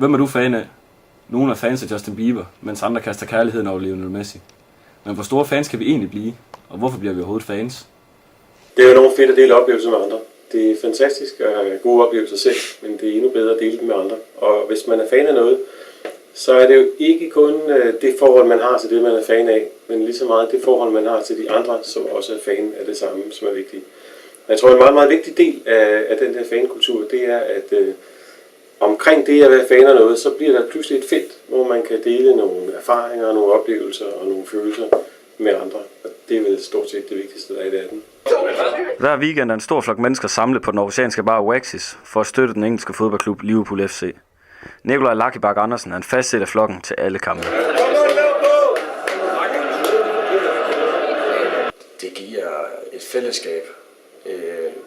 Hvem er du fan af? Nogle er fans af Justin Bieber, mens andre kaster kærligheden over Lionel Messi. Men hvor store fans kan vi egentlig blive? Og hvorfor bliver vi overhovedet fans? Det er jo enormt fedt at dele oplevelser med andre. Det er fantastisk at have gode oplevelser selv, men det er endnu bedre at dele dem med andre. Og hvis man er fan af noget, så er det jo ikke kun det forhold, man har til det, man er fan af, men lige så meget det forhold, man har til de andre, som også er fan af det samme, som er vigtigt. Jeg tror, en meget, meget vigtig del af den der fankultur, det er, at omkring det at være fan af noget, så bliver der pludselig et felt, hvor man kan dele nogle erfaringer, nogle oplevelser og nogle følelser med andre. Og det er vel stort set det vigtigste, der er i verden. Hver weekend er en stor flok mennesker samlet på den oceanske bar Waxis for at støtte den engelske fodboldklub Liverpool FC. Nikolaj Lakkebak Andersen er en fast del af flokken til alle kampe. Det giver et fællesskab.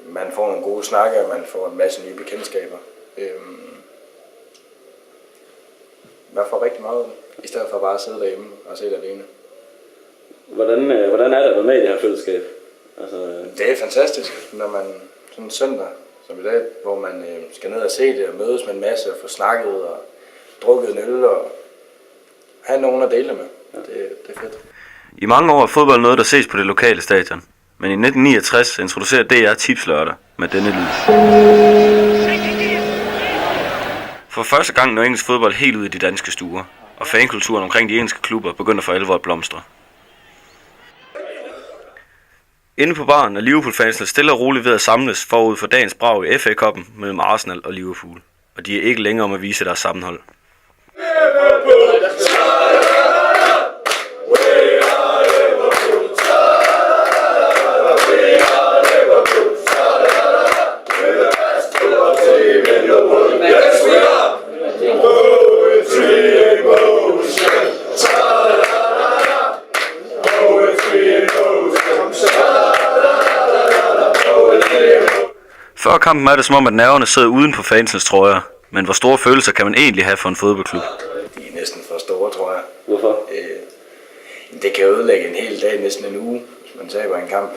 Man får nogle gode snakke, og man får en masse nye bekendtskaber. Man får rigtig meget, i stedet for bare at sidde derhjemme og se det alene. Hvordan er det at være med i det her fællesskab? Altså... Det er fantastisk, når man sådan en søndag som i dag, hvor man skal ned og se det og mødes med en masse og få snakket og drukket en øl og have nogen at dele med. Det er fedt. I mange år er fodbold noget, der ses på det lokale stadion. Men i 1969 introducerer DR Tipslørdag med denne lyd. For første gang når engelsk fodbold helt ud i de danske stuer, og fankulturen omkring de engelske klubber begynder for alvor at blomstre. Inde på baren er Liverpool-fansene stille og roligt ved at samles forud for dagens brag i FA-cuppen mellem Arsenal og Liverpool, og de er ikke længere om at vise deres sammenhold. Før kampen er det som om, at nerverne sidder uden på fansens trøjer. Men hvor store følelser kan man egentlig have for en fodboldklub? De er næsten for store, tror jeg. Hvorfor? Det kan ødelægge en hel dag, næsten en uge, hvis man taber en kamp.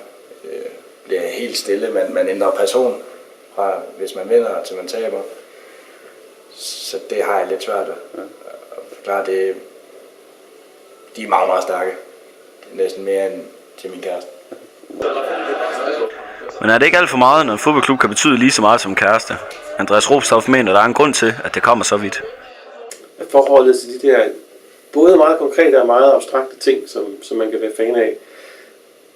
Bliver helt stille, man ændrer person fra, hvis man vinder til man taber. Så det har jeg lidt svært at forklare. De er meget, meget stærke. Det er næsten mere end til min kæreste. Men er det ikke alt for meget, når en fodboldklub kan betyde lige så meget som en kæreste? Andreas Ropstof mener, at der er en grund til, at det kommer så vidt. Forholdet til de der både meget konkrete og meget abstrakte ting, som man kan være fan af.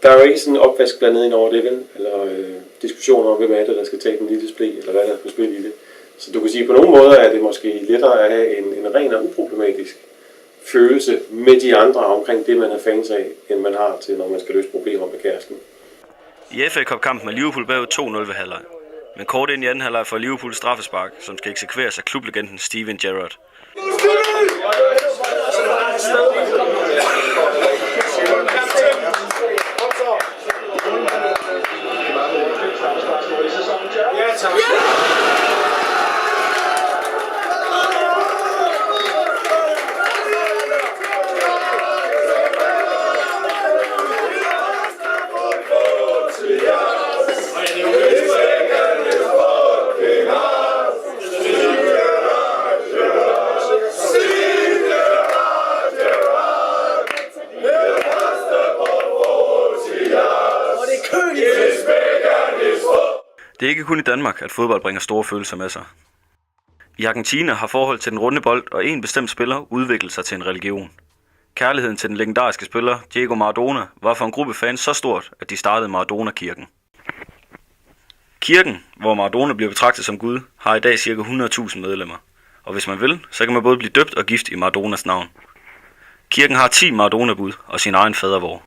Der er jo ikke sådan en opvask blandet ind over det, vel? Eller diskussioner om, hvem er det, der skal tage den lille display, eller hvad der skal spille i det. Så du kan sige, at på nogle måder er det måske lettere at have en ren og uproblematisk følelse med de andre omkring det, man er fans af, end man har til, når man skal løse problemer med kæresten. I FA Cup-kampen er Liverpool bagud 2-0 ved halvleg. Men kort ind i anden halvleg får Liverpool straffespark, som skal eksekveres af klublegenden Steven Gerrard. Det er ikke kun i Danmark, at fodbold bringer store følelser med sig. I Argentina har forhold til den runde bold og en bestemt spiller udviklet sig til en religion. Kærligheden til den legendariske spiller Diego Maradona var for en gruppe fans så stort, at de startede Maradona-kirken. Kirken, hvor Maradona bliver betragtet som Gud, har i dag ca. 100.000 medlemmer. Og hvis man vil, så kan man både blive døbt og gift i Maradonas navn. Kirken har 10 Maradona-bud og sin egen fadervor.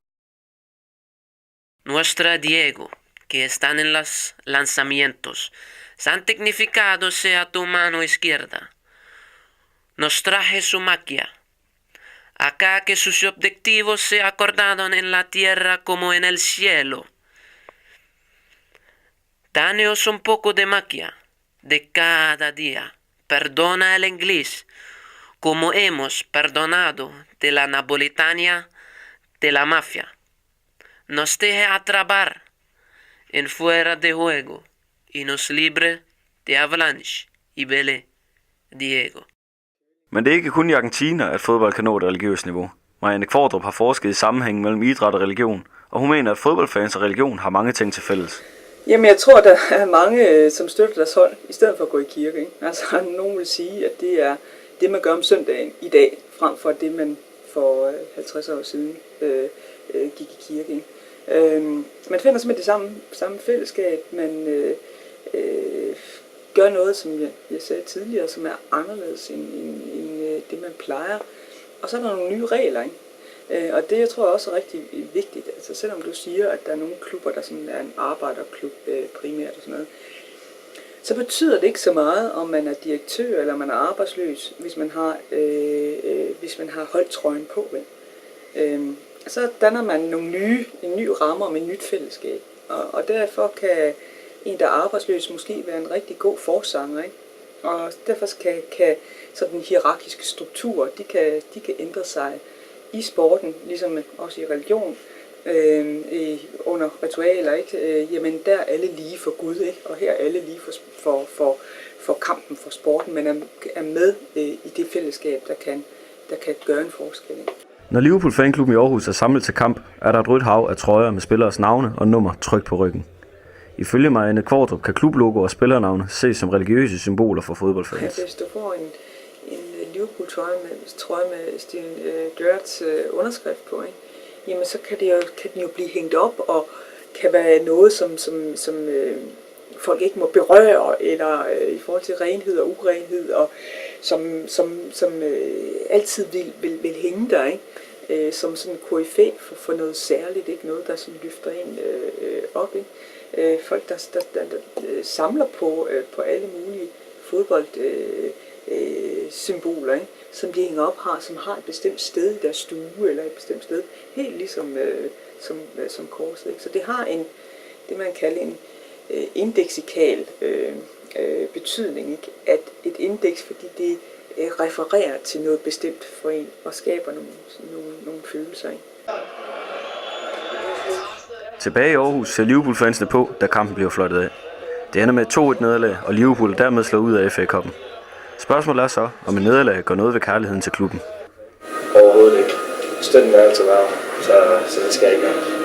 Nuestra Diego, que están en los lanzamientos, santificado sea tu mano izquierda. Nos traje su magia. Acá que sus objetivos se acordaron en la tierra como en el cielo. Danos un poco de magia de cada día. Perdona el inglés, como hemos perdonado de la napolitana, de la mafia. Nos deje atrapar en fuera de juego y nos libre de Avalanche y Belé, Diego. Men det er ikke kun i Argentina, at fodbold kan nå et religiøst niveau. Marianne Qvortrup har forsket i sammenhængen mellem idræt og religion, og hun mener, at fodboldfans og religion har mange ting til fælles. Jamen, jeg tror, der er mange, som støtter deres hold, i stedet for at gå i kirke. Ikke? Altså, nogen vil sige, at det er det, man gør om søndagen i dag, frem for det, man for 50 år siden gik i kirke. Ikke? Man finder simpelthen det samme fællesskab. Man gør noget, som jeg sagde tidligere, som er anderledes end det, man plejer. Og så er der nogle nye regler, ikke? Og det, jeg tror også er rigtig vigtigt. Altså, selvom du siger, at der er nogle klubber, der sådan er en arbejderklub primært og sådan noget, så betyder det ikke så meget, om man er direktør eller man er arbejdsløs, hvis man har holdtrøjen på. Så danner man en ny rammer med et nyt fællesskab. Og derfor kan en, der er arbejdsløs, måske være en rigtig god forsanger, ikke? Og derfor kan sådan hierarkiske strukturer, de kan ændre sig i sporten, ligesom også i religion, under ritualer, ikke? Jamen der er alle lige for Gud, ikke? Og her er alle lige for kampen for sporten, men er med i det fællesskab, der kan gøre en forskel, ikke? Når Liverpool Fanklubben i Aarhus er samlet til kamp, er der et rødt hav af trøjer med spilleres navne og nummer trykt på ryggen. Ifølge Marianne Qvortrup kan klublogo og spillernavne ses som religiøse symboler for fodboldfans. Hvis du får en Liverpool-trøje med Steven Gerrards underskrift på, ikke? Jamen så kan den jo blive hængt op og kan være noget, som folk ikke må berøre, eller i forhold til renhed og urenhed, og som altid vil hænge der, ikke? Som sådan en koryfæ for noget særligt, ikke? Noget, der sådan løfter en op, ikke? Folk, der samler på alle mulige fodbold symboler, ikke? Som de hænger op som har et bestemt sted i deres stue, eller et bestemt sted, helt ligesom som korset, ikke? Så det har det man kalder en indeksikal betydning, ikke? At et indeks, fordi det refererer til noget bestemt for en, og skaber nogle følelser, ikke? Tilbage i Aarhus ser Liverpool-fansene på, da kampen bliver fløjtet af. Det ender med et 2-1 nederlag, og Liverpool dermed slår ud af FA-cuppen. Spørgsmålet er så, om en nederlag gør noget ved kærligheden til klubben. Overhovedet ikke. Støtten er altid værd, så det skal ikke gøre.